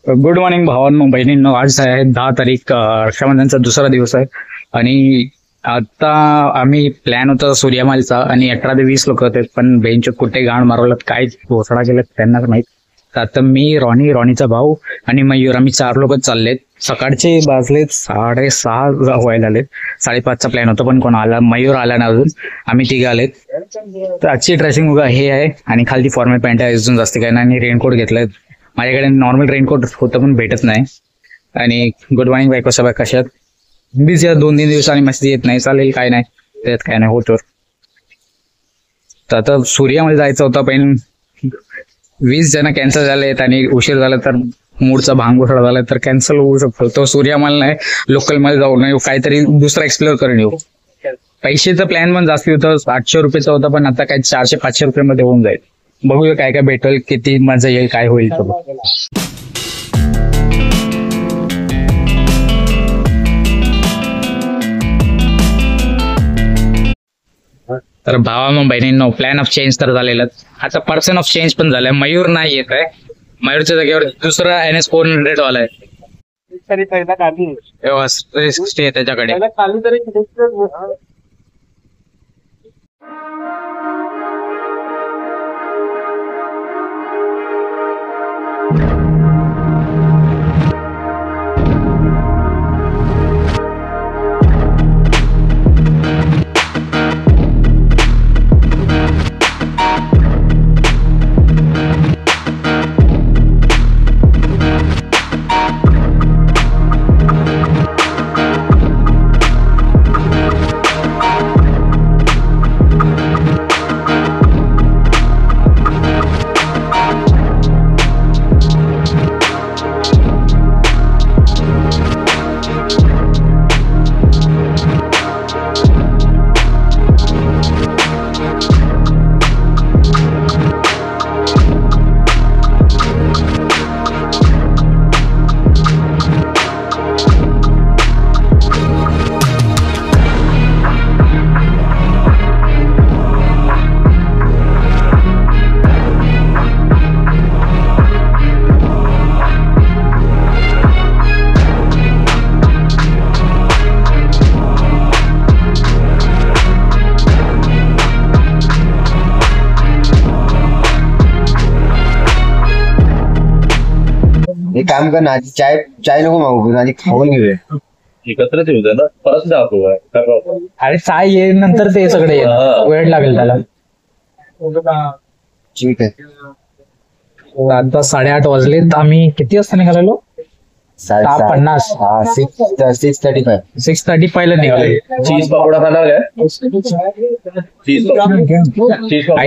Good morning भावांनो बहिणींनो. आज आहे 10 तारीख, रक्षाबंधनचा दुसरा दिवस आहे. आणि आता आम्ही प्लॅन होता सूर्यमालचा आणि 18 ते 20 लोक होते, पण बेंच कुठे गाण मारवलं काय घोषणा केलं त्यांनाच माहित. तर आता मी, रॉनीचा भाऊ आणि मयूर आम्ही 4 लोकच चाललेत. सकाळचे वाजलेत 6:30 व्हायला आलेत. 5:30चा प्लॅन होता पण कोण आला, मयूर आला ना अजून. आम्ही 3 आलेत. तर आजची ड्रेसिंग बघा हे आहे आणि खालची फॉर्मल पॅन्ट आहे, अजून जास्त काय नाही. आणि रेनकोट घेतलाय. माझ्याकडे नॉर्मल रेनकोट होतं पण भेटत नाही. आणि गुड मॉर्निंग बायको सगळ्या कशात बिझी 2-3 दिवसांनी मेसेज येत नाही, चालेल काय नाही, त्यात काय नाही होतो. तर आता सूर्यामध्ये जायचं होतं पण 20 जण कॅन्सल झालेत आणि उशीर झाला तर मूडचा भांग घोटाळा झाला तर कॅन्सल होऊ शकतो. तो सूर्यामाल नाही, लोकल मध्ये जाऊन येऊ, काहीतरी दुसरा एक्सप्लोर करून येऊ. पैशाचा प्लॅन पण जास्ती होतं, 800 रुपयाचा होता पण आता काय 400-500 रुपयामध्ये होऊन जाईल. बघूया काय काय भेटेल, किती मजा येईल, काय होईल. तर भावा बहिणींनो, प्लॅन ऑफ चेंज तर झालेलं. आता पर्सन ऑफ चेंज पण झालाय. मयूर नाही येत आहे. मयूरच्या जागेवर दुसरा NS 400 वाला आहे. स्टे त्याच्याकडे. एक काम कर ना, चाय नको मागू, आधी खाऊन घेऊया. एकत्रच येऊ द्या ना, परत दाखवू. अरे चाय ये नंतर ते सगळे वेळ लागेल त्याला. ठीक आहे. आता 8:30 वाजलेत. आम्ही किती वाजता निघालेलो? 6:50. 6:35 ला निघालो. चीज पकोडा खाणार काय?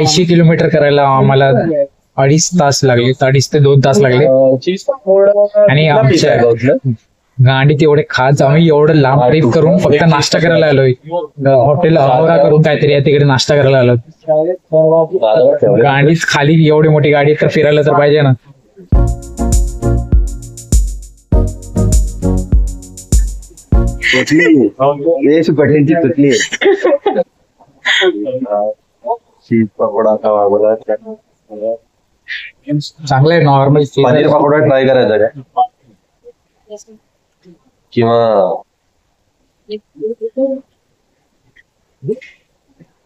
80 किलोमीटर करायला आम्हाला 2.5 तास लागले. 2.5 ते 2 तास लागले. चीज पकोडा. आणि आमच्या गाडीत एवढे खास आम्ही एवढं लांब ट्रिप करून फक्त नाश्ता करायला आलोय. हॉटेल अहोरा करून काहीतरी आहे तिकडे नाश्ता करायला आलो. गाडीच खाली एवढी मोठी गाडी तर फिरायला तर पाहिजे ना. पटेलची तुटली. चीज पकोडा खावा. चांगलं आहे. नॉर्मल पनीर पकोडा ट्राय करायचा काय? किंवा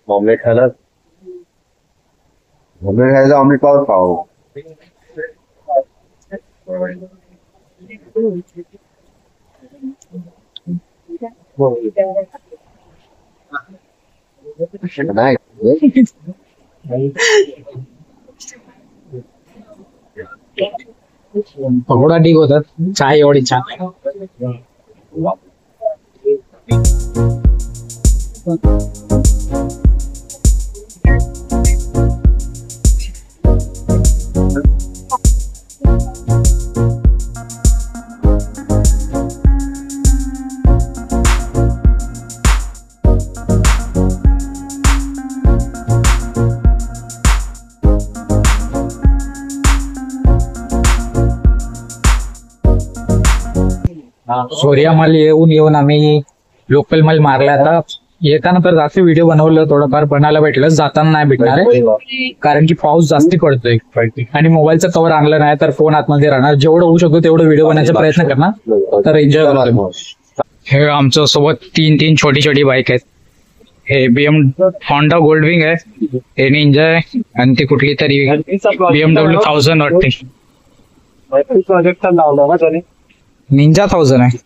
ऑमलेट खायला? ऑमलेट खायचं, ऑमलेट पाव खाऊ. नाही पकोडा ठीक होतात. चाय एवढी छान. सूर्यामाल येऊन आम्ही लोकल माल मारला. आता येताना तर जास्त व्हिडिओ बनवलं, थोडंफार बनायला भेटलं, जाताना नाही भेटणार आहे कारण की पाऊस जास्ती पडतोय आणि मोबाईलचं कव्हर आणलं नाही तर फोन आतमध्ये राहणार. जेवढं होऊ शकतो तेवढं व्हिडिओ बनवायचा प्रयत्न करणार, तर एन्जॉय करतो. हे आमच्या सोबत तीन छोटी छोटी बाईक आहेत. हे होंडा गोल्डविंग आहे, हे निंजा आहे आणि ती कुठली तरी BMW 1000 वाटते, निंजा 1000 आहे.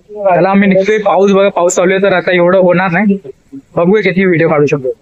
त्याला आम्ही निघतोय. पाऊस बघा, पाऊस चालू आहे तर आता एवढं होणार नाही, बघूया किती व्हिडिओ काढू शकतो.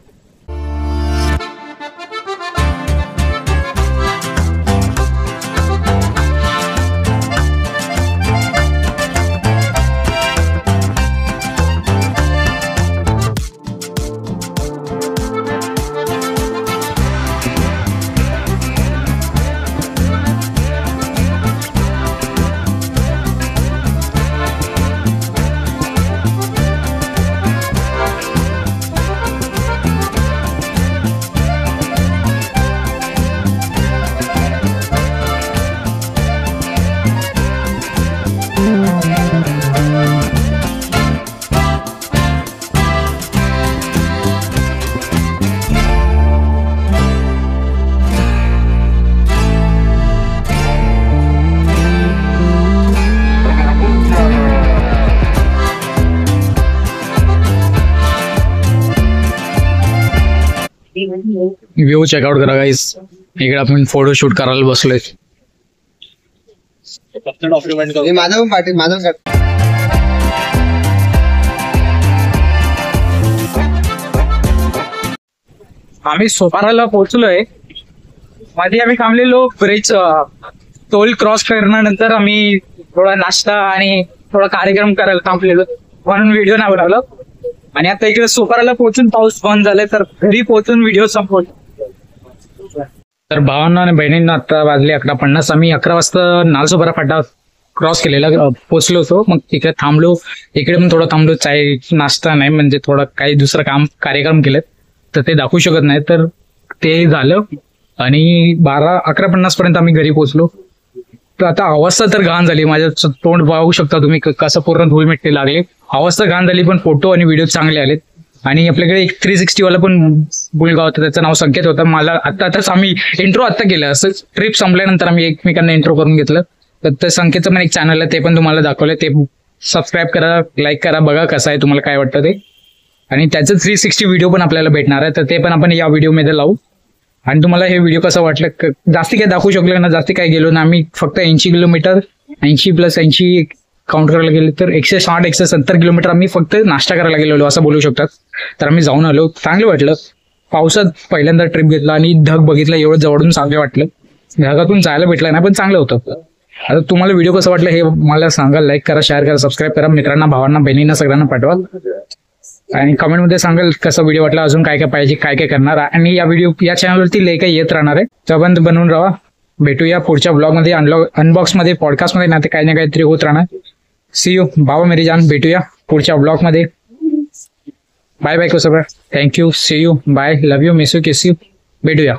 व्ह्यू चेकआउट करा गाईस. इकडे आपण फोटो शूट करायला बसलोय. माझा पण पाठी, माझा पण काढ. आम्ही सोपाराला पोहोचलोय. मध्ये आम्ही थांबलेलो ब्रिज, टोल क्रॉस करण्यानंतर आम्ही थोडा नाश्ता आणि थोडा कार्यक्रम करायला थांबलेलो, म्हणून व्हिडिओ नाही बनवला. आणि आता इकडे सोपाराला पोहोचून पाऊस बंद झालाय, तर घरी पोहोचून व्हिडिओ संपवला. तर भावांना आणि बहिणींना आता वाजले 11:50. आम्ही 11 वाजता नालसोपारा फाटा क्रॉस केलेला, पोहोचलो होतो. मग तिकडे थांबलो, इकडे पण थोडं थांबलो. चाय नाश्ता नाही, म्हणजे थोडं काही दुसरं काम कार्यक्रम केलेत तर ते दाखवू शकत नाही, तर ते झालं. आणि 11:50 पर्यंत आम्ही घरी पोहोचलो. तर आता अवस्था तर घाण झाली, माझं तोंड पाहू शकता तुम्ही कसं पूर्ण धूळ मिट्टी लागली. अवस्था घाण झाली, पण फोटो आणि व्हिडिओ चांगले आलेत. आणि आपल्याकडे एक 360 वाला पण मुलगा होता, त्याचं नाव संकेत होतं. मला आताच आम्ही इंट्रो आत्ता केलं, असंच ट्रिप संपल्यानंतर आम्ही एकमेकांना इंट्रो करून घेतलं. तर संकेतचं पण एक चॅनल आहे, ते पण तुम्हाला दाखवलं. ते सबस्क्राईब करा, लाईक करा, बघा कसं आहे, तुम्हाला काय वाटतं ते. आणि त्याचं 360 व्हिडिओ पण आपल्याला भेटणार आहे, तर ते पण आपण या व्हिडिओमध्ये लावू. आणि तुम्हाला हे व्हिडिओ कसं वाटलं, जास्ती काही दाखवू शकलो ना, जास्ती काही गेलो ना. आम्ही फक्त 80 किलोमीटर, 80 + 80 काउंट करायला गेलो तर 160 170 किलोमीटर आम्ही फक्त नाश्ता करायला गेलेलो असं बोलू शकतात. तर आम्ही जाऊन आलो, चांगलं वाटलं. पावसात पहिल्यांदा ट्रिप घेतला आणि ढग बघितला, एवढं जवळून चांगलं वाटलं. ढगातून जायला भेटलं नाही, पण चांगलं होतं. आता तुम्हाला व्हिडिओ कसं वाटलं हे मला सांगा. लाईक करा, शेअर करा, सबस्क्राईब करा, मित्रांना, भावांना, बहिणींना सगळ्यांना पाठवा. आणि कमेंटमध्ये सांगाल कसा व्हिडिओ वाटला, अजून काय काय पाहिजे, काय काय करणार. आणि या चॅनलवरती लय काही येत राहणार आहे, सबंध बनवून राहा. भेटूया पुढच्या ब्लॉगमध्ये, अनबॉक्समध्ये, पॉडकास्टमध्ये, ना ते काही ना काहीतरी होत राहणार. सी यू बाबा मेरी जान. भेटूया पुढच्या ब्लॉगमध्ये. बाय बाय को सगळं. Thank you. See you. Bye. Love you. Miss you. Kiss you. भेटूया.